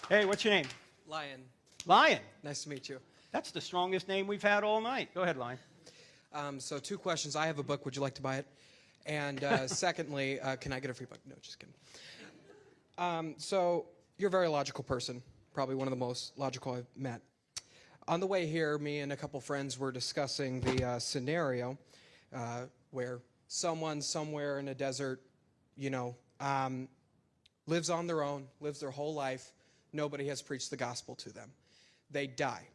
Hey, what's your name? Lion. Lion. Nice to meet you. That's the strongest name we've had all night. Go ahead, Lion. So 2 questions. I have a book. Would you like to buy it? And secondly, can I get a free book? No, just kidding. So you're a very logical person, probably one of the most logical I've met. On the way here, me and a couple friends were discussing the scenario where someone somewhere in a desert, lives on their own, lives their whole life. Nobody has preached the gospel to them. They die.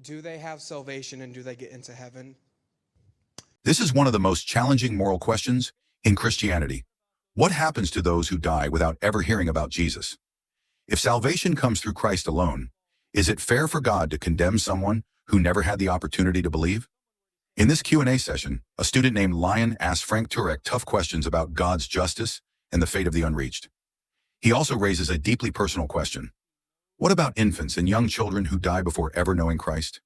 Do they have salvation and do they get into heaven? This is one of the most challenging moral questions in Christianity. What happens to those who die without ever hearing about Jesus? If salvation comes through Christ alone, is it fair for God to condemn someone who never had the opportunity to believe? In this Q&A session, a student named Lion asked Frank Turek tough questions about God's justice and the fate of the unreached. He also raises a deeply personal question. What about infants and young children who die before ever knowing Christ?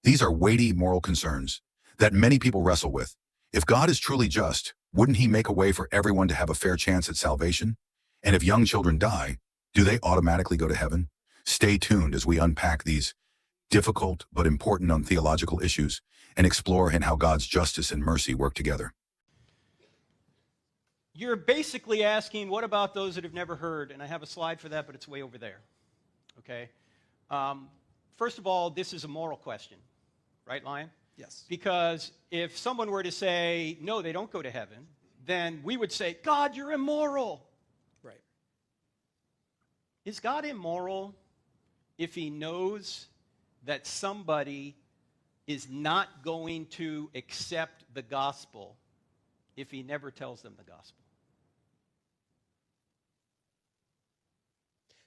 These are weighty moral concerns that many people wrestle with. If God is truly just, wouldn't he make a way for everyone to have a fair chance at salvation? And if young children die, do they automatically go to heaven? Stay tuned as we unpack these difficult but important theological issues and explore how God's justice and mercy work together. You're basically asking, what about those that have never heard? And I have a slide for that, but it's way over there. Okay? First of all, this is a moral question. Right, Lion? Yes. Because if someone were to say, no, they don't go to heaven, then we would say, God, you're immoral. Right. Is God immoral if he knows that somebody is not going to accept the gospel if he never tells them the gospel?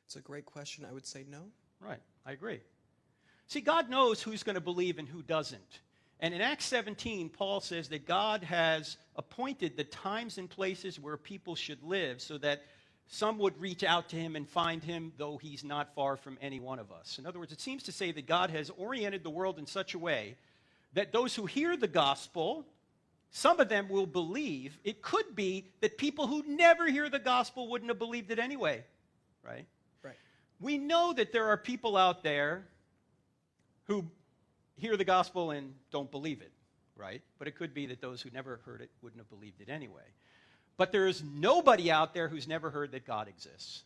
It's a great question. I would say no. Right, I agree. See, God knows who's going to believe and who doesn't. And in Acts 17, Paul says that God has appointed the times and places where people should live so that some would reach out to him and find him, though he's not far from any one of us. In other words, it seems to say that God has oriented the world in such a way that those who hear the gospel, some of them will believe. It could be that people who never hear the gospel wouldn't have believed it anyway, right? Right. We know that there are people out there who hear the gospel and don't believe it, right? But it could be that those who never heard it wouldn't have believed it anyway. But there is nobody out there who's never heard that God exists.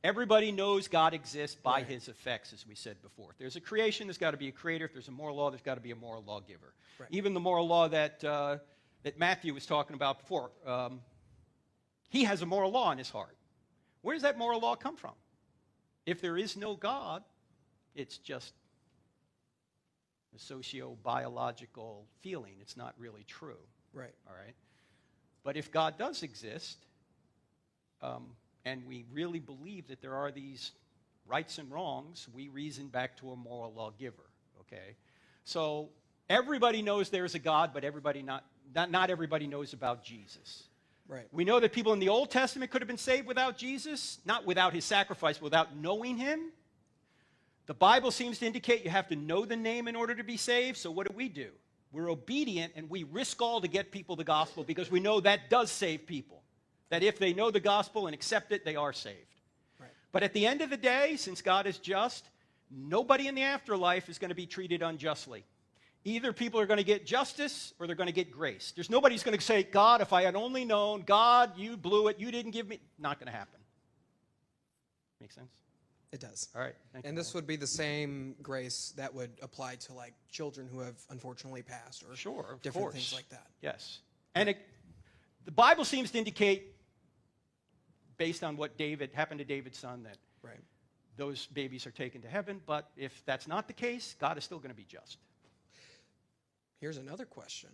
Everybody knows God exists by his effects, as we said before. If there's a creation, there's got to be a creator. If there's a moral law, there's got to be a moral lawgiver. Right. Even the moral law that Matthew was talking about before, he has a moral law in his heart. Where does that moral law come from? If there is no God, it's just a socio-biological feeling. It's not really true. Right. All right? But if God does exist, and we really believe that there are these rights and wrongs, we reason back to a moral lawgiver, okay? So everybody knows there's a God, but not everybody knows about Jesus. Right. We know that people in the Old Testament could have been saved without Jesus, not without his sacrifice, without knowing him. The Bible seems to indicate you have to know the name in order to be saved, so what do? We're obedient, and we risk all to get people the gospel because we know that does save people. That if they know the gospel and accept it, they are saved. Right. But at the end of the day, since God is just, nobody in the afterlife is going to be treated unjustly. Either people are going to get justice or they're going to get grace. There's nobody who's going to say, God, if I had only known, God, you blew it, you didn't give me. Not going to happen. Make sense? It does. All right. Thank you. And this would be the same grace that would apply to like children who have unfortunately passed or different things like that. Yes. And the Bible seems to indicate, based on what happened to David's son, that those babies are taken to heaven. But if that's not the case, God is still going to be just. Here's another question.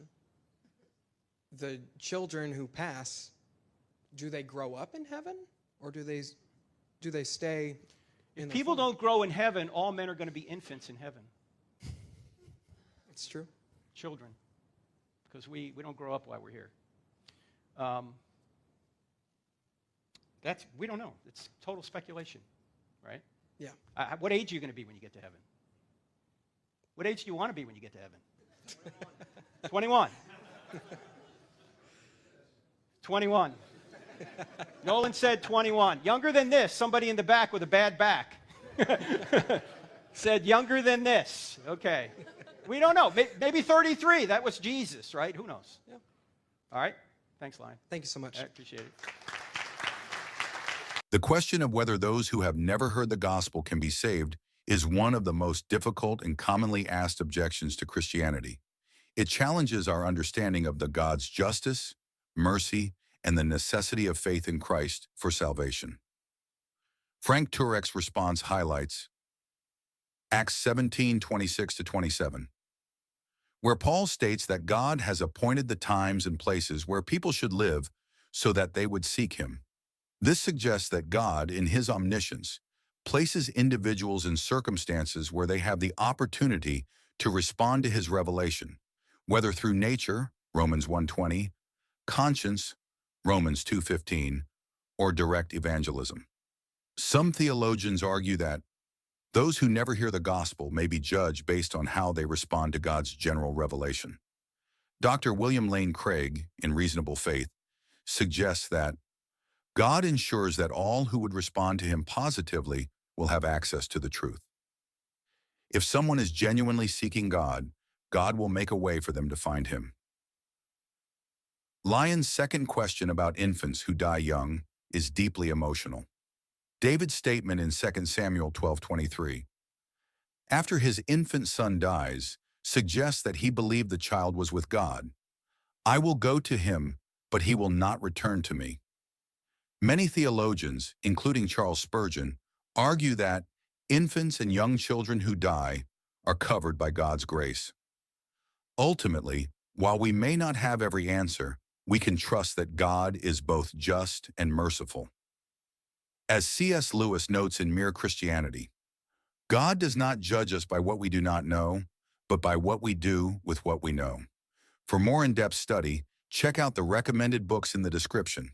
The children who pass, do they grow up in heaven or do they stay in If people don't grow in heaven, all men are going to be infants in heaven. It's true. Children. Because we don't grow up while we're here. We don't know. It's total speculation, right? Yeah. What age are you going to be when you get to heaven? What age do you want to be when you get to heaven? 21. 21. Nolan said 21. Younger than this, somebody in the back with a bad back. Said younger than this. Okay. We don't know. Maybe 33. That was Jesus, right? Who knows? Yeah. All right. Thanks, Lion. Thank you so much. I appreciate it. The question of whether those who have never heard the gospel can be saved is one of the most difficult and commonly asked objections to Christianity. It challenges our understanding of the God's justice, mercy, and the necessity of faith in Christ for salvation. Frank Turek's response highlights Acts 17:26-27, where Paul states that God has appointed the times and places where people should live so that they would seek him. This suggests that God, in his omniscience, places individuals in circumstances where they have the opportunity to respond to his revelation, whether through nature, Romans 1:20, conscience, Romans 2:15, or direct evangelism. Some theologians argue that those who never hear the gospel may be judged based on how they respond to God's general revelation. Dr. William Lane Craig, in Reasonable Faith, suggests that God ensures that all who would respond to him positively will have access to the truth. If someone is genuinely seeking God, God will make a way for them to find him. Lion's second question about infants who die young is deeply emotional. David's statement in 2 Samuel 12:23, after his infant son dies, suggests that he believed the child was with God. I will go to him, but he will not return to me. Many theologians, including Charles Spurgeon, argue that infants and young children who die are covered by God's grace. Ultimately, while we may not have every answer, we can trust that God is both just and merciful. As C.S. Lewis notes in Mere Christianity, God does not judge us by what we do not know, but by what we do with what we know. For more in-depth study, check out the recommended books in the description.